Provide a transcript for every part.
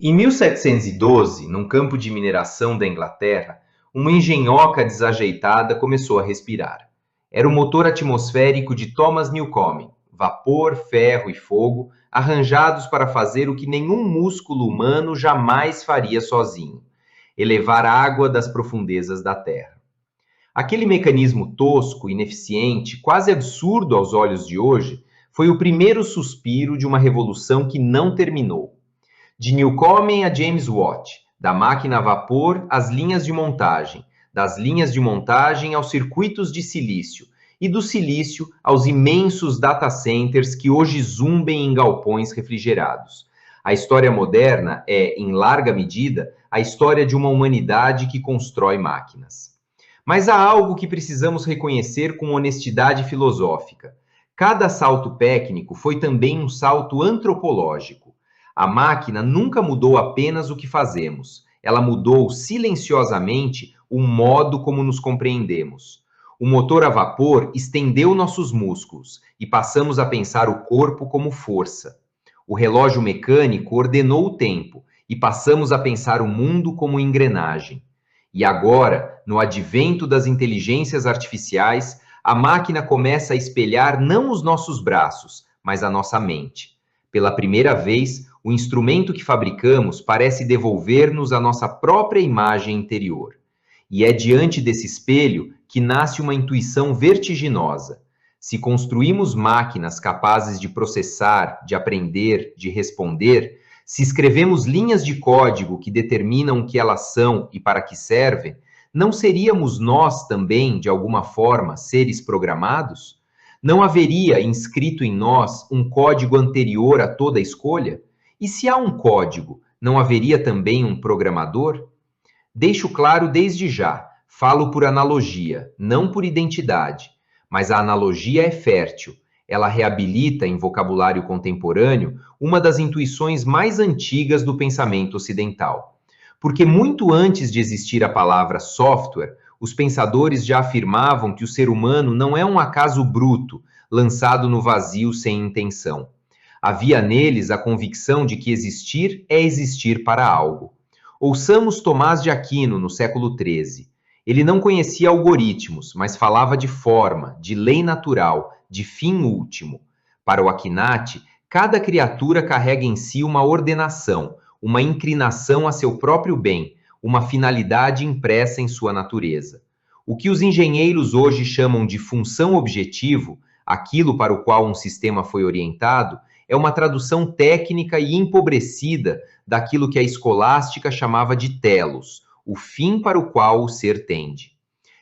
Em 1712, num campo de mineração da Inglaterra, uma engenhoca desajeitada começou a respirar. Era o motor atmosférico de Thomas Newcomen, vapor, ferro e fogo, arranjados para fazer o que nenhum músculo humano jamais faria sozinho: elevar água das profundezas da Terra. Aquele mecanismo tosco, ineficiente, quase absurdo aos olhos de hoje, foi o primeiro suspiro de uma revolução que não terminou. De Newcomen a James Watt, da máquina a vapor às linhas de montagem, das linhas de montagem aos circuitos de silício, e do silício aos imensos data centers que hoje zumbem em galpões refrigerados. A história moderna é, em larga medida, a história de uma humanidade que constrói máquinas. Mas há algo que precisamos reconhecer com honestidade filosófica. Cada salto técnico foi também um salto antropológico. A máquina nunca mudou apenas o que fazemos, ela mudou silenciosamente o modo como nos compreendemos. O motor a vapor estendeu nossos músculos e passamos a pensar o corpo como força. O relógio mecânico ordenou o tempo e passamos a pensar o mundo como engrenagem. E agora, no advento das inteligências artificiais, a máquina começa a espelhar não os nossos braços, mas a nossa mente. Pela primeira vez, o instrumento que fabricamos parece devolver-nos a nossa própria imagem interior. E é diante desse espelho que nasce uma intuição vertiginosa. Se construímos máquinas capazes de processar, de aprender, de responder, se escrevemos linhas de código que determinam o que elas são e para que servem, não seríamos nós também, de alguma forma, seres programados? Não haveria inscrito em nós um código anterior a toda escolha? E se há um código, não haveria também um programador? Deixo claro desde já, falo por analogia, não por identidade, mas a analogia é fértil. Ela reabilita, em vocabulário contemporâneo, uma das intuições mais antigas do pensamento ocidental. Porque muito antes de existir a palavra software, os pensadores já afirmavam que o ser humano não é um acaso bruto, lançado no vazio sem intenção. Havia neles a convicção de que existir é existir para algo. Ouçamos Tomás de Aquino, no século XIII. Ele não conhecia algoritmos, mas falava de forma, de lei natural, de fim último. Para o Akinati, cada criatura carrega em si uma ordenação, uma inclinação a seu próprio bem, uma finalidade impressa em sua natureza. O que os engenheiros hoje chamam de função objetivo, aquilo para o qual um sistema foi orientado, é uma tradução técnica e empobrecida daquilo que a escolástica chamava de telos, o fim para o qual o ser tende.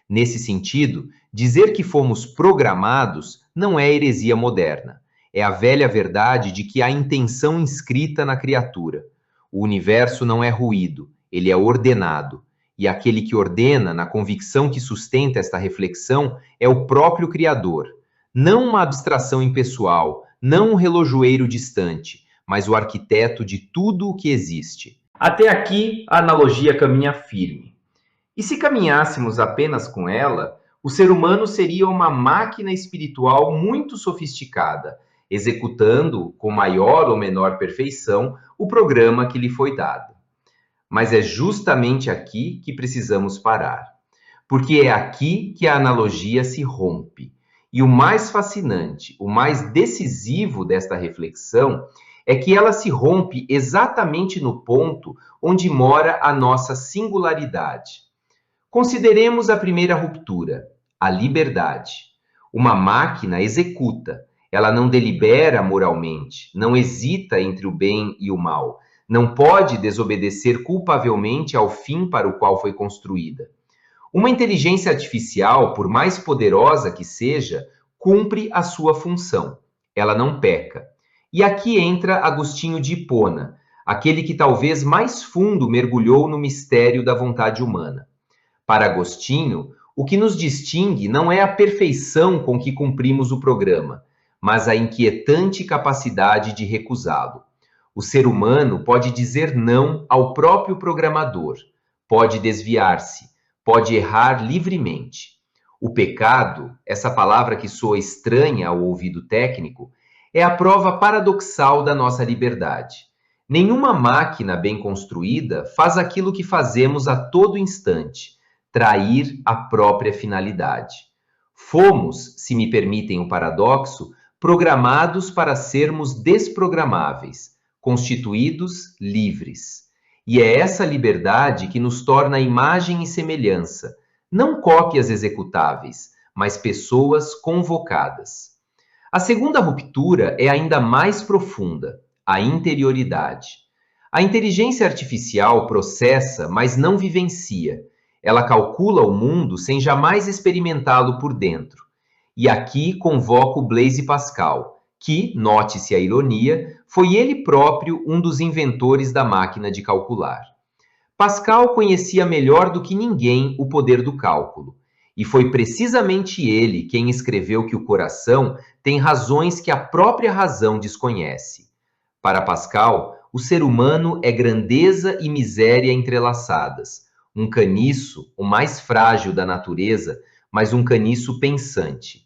Nesse sentido, dizer que fomos programados não é heresia moderna. É a velha verdade de que há intenção inscrita na criatura. O universo não é ruído, ele é ordenado. E aquele que ordena, na convicção que sustenta esta reflexão, é o próprio Criador. Não uma abstração impessoal, não um relojoeiro distante, mas o arquiteto de tudo o que existe. Até aqui, a analogia caminha firme. E se caminhássemos apenas com ela, o ser humano seria uma máquina espiritual muito sofisticada, executando, com maior ou menor perfeição, o programa que lhe foi dado. Mas é justamente aqui que precisamos parar, porque é aqui que a analogia se rompe. E o mais fascinante, o mais decisivo desta reflexão é que ela se rompe exatamente no ponto onde mora a nossa singularidade. Consideremos a primeira ruptura, a liberdade. Uma máquina executa, ela não delibera moralmente, não hesita entre o bem e o mal, não pode desobedecer culpavelmente ao fim para o qual foi construída. Uma inteligência artificial, por mais poderosa que seja, cumpre a sua função. Ela não peca. E aqui entra Agostinho de Hipona, aquele que talvez mais fundo mergulhou no mistério da vontade humana. Para Agostinho, o que nos distingue não é a perfeição com que cumprimos o programa, mas a inquietante capacidade de recusá-lo. O ser humano pode dizer não ao próprio programador, pode desviar-se, pode errar livremente. O pecado, essa palavra que soa estranha ao ouvido técnico, é a prova paradoxal da nossa liberdade. Nenhuma máquina bem construída faz aquilo que fazemos a todo instante, trair a própria finalidade. Fomos, se me permitem o paradoxo, programados para sermos desprogramáveis, constituídos livres. E é essa liberdade que nos torna imagem e semelhança, não cópias executáveis, mas pessoas convocadas. A segunda ruptura é ainda mais profunda, a interioridade. A inteligência artificial processa, mas não vivencia. Ela calcula o mundo sem jamais experimentá-lo por dentro. E aqui convoco Blaise Pascal, que, note-se a ironia, foi ele próprio um dos inventores da máquina de calcular. Pascal conhecia melhor do que ninguém o poder do cálculo, e foi precisamente ele quem escreveu que o coração tem razões que a própria razão desconhece. Para Pascal, o ser humano é grandeza e miséria entrelaçadas, um caniço, o mais frágil da natureza, mas um caniço pensante.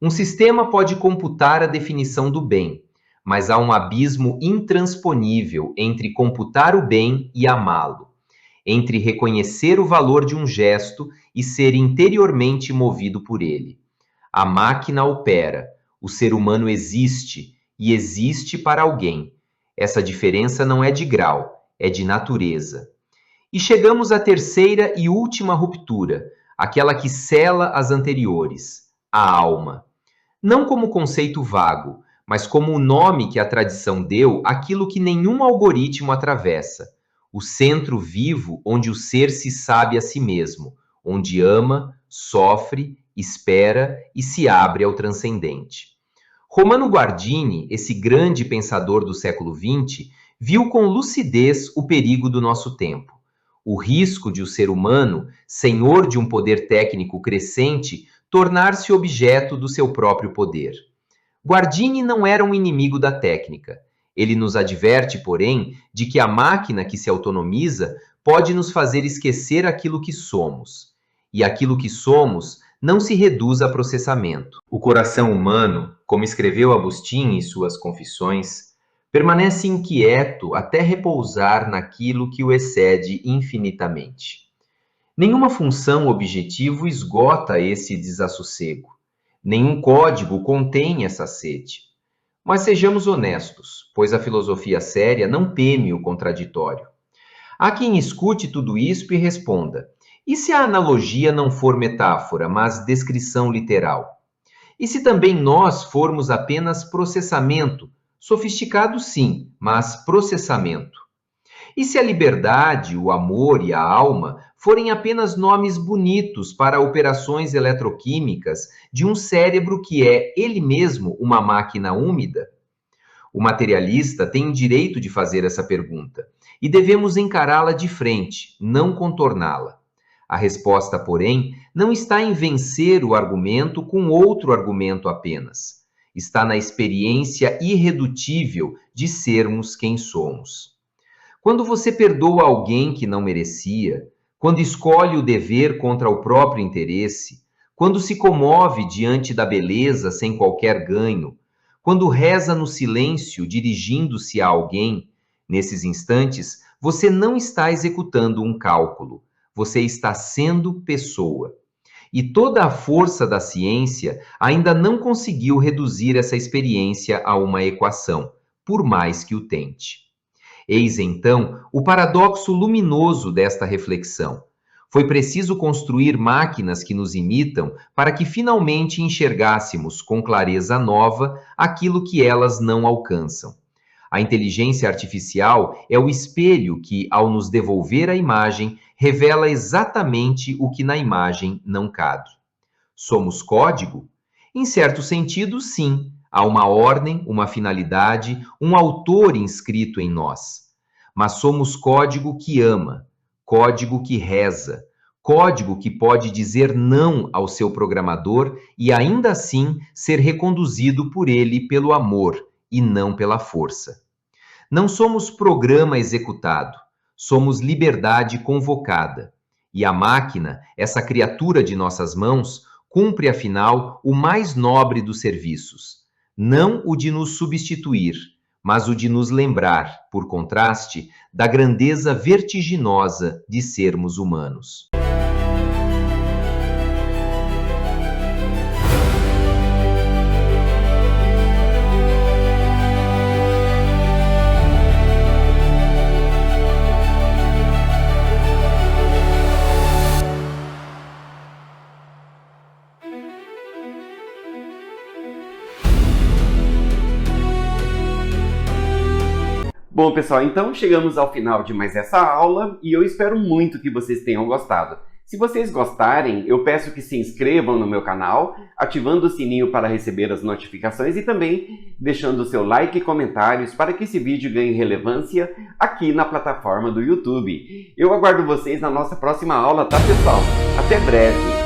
Um sistema pode computar a definição do bem, mas há um abismo intransponível entre computar o bem e amá-lo, entre reconhecer o valor de um gesto e ser interiormente movido por ele. A máquina opera, o ser humano existe, e existe para alguém. Essa diferença não é de grau, é de natureza. E chegamos à terceira e última ruptura, aquela que sela as anteriores, a alma. Não como conceito vago, mas como o nome que a tradição deu àquilo que nenhum algoritmo atravessa, o centro vivo onde o ser se sabe a si mesmo, onde ama, sofre, espera e se abre ao transcendente. Romano Guardini, esse grande pensador do século XX, viu com lucidez o perigo do nosso tempo, o risco de o ser humano, senhor de um poder técnico crescente, tornar-se objeto do seu próprio poder. Guardini não era um inimigo da técnica. Ele nos adverte, porém, de que a máquina que se autonomiza pode nos fazer esquecer aquilo que somos. E aquilo que somos não se reduz a processamento. O coração humano, como escreveu Agostinho em suas Confissões, permanece inquieto até repousar naquilo que o excede infinitamente. Nenhuma função objetivo esgota esse desassossego. Nenhum código contém essa sede. Mas sejamos honestos, pois a filosofia séria não teme o contraditório. Há quem escute tudo isso e responda: e se a analogia não for metáfora, mas descrição literal? E se também nós formos apenas processamento, sofisticado sim, mas processamento? E se a liberdade, o amor e a alma forem apenas nomes bonitos para operações eletroquímicas de um cérebro que é ele mesmo uma máquina úmida? O materialista tem o direito de fazer essa pergunta, e devemos encará-la de frente, não contorná-la. A resposta, porém, não está em vencer o argumento com outro argumento apenas. Está na experiência irredutível de sermos quem somos. Quando você perdoa alguém que não merecia, quando escolhe o dever contra o próprio interesse, quando se comove diante da beleza sem qualquer ganho, quando reza no silêncio dirigindo-se a alguém, nesses instantes, você não está executando um cálculo, você está sendo pessoa. E toda a força da ciência ainda não conseguiu reduzir essa experiência a uma equação, por mais que o tente. Eis então o paradoxo luminoso desta reflexão. Foi preciso construir máquinas que nos imitam para que finalmente enxergássemos com clareza nova aquilo que elas não alcançam. A inteligência artificial é o espelho que, ao nos devolver a imagem, revela exatamente o que na imagem não cabe. Somos código? Em certo sentido, sim. Há uma ordem, uma finalidade, um autor inscrito em nós. Mas somos código que ama, código que reza, código que pode dizer não ao seu programador e ainda assim ser reconduzido por ele pelo amor e não pela força. Não somos programa executado, somos liberdade convocada. E a máquina, essa criatura de nossas mãos, cumpre afinal o mais nobre dos serviços, não o de nos substituir, mas o de nos lembrar, por contraste, da grandeza vertiginosa de sermos humanos. Bom, pessoal, então chegamos ao final de mais essa aula e eu espero muito que vocês tenham gostado. Se vocês gostarem, eu peço que se inscrevam no meu canal, ativando o sininho para receber as notificações e também deixando o seu like e comentários para que esse vídeo ganhe relevância aqui na plataforma do YouTube. Eu aguardo vocês na nossa próxima aula, tá, pessoal? Até breve!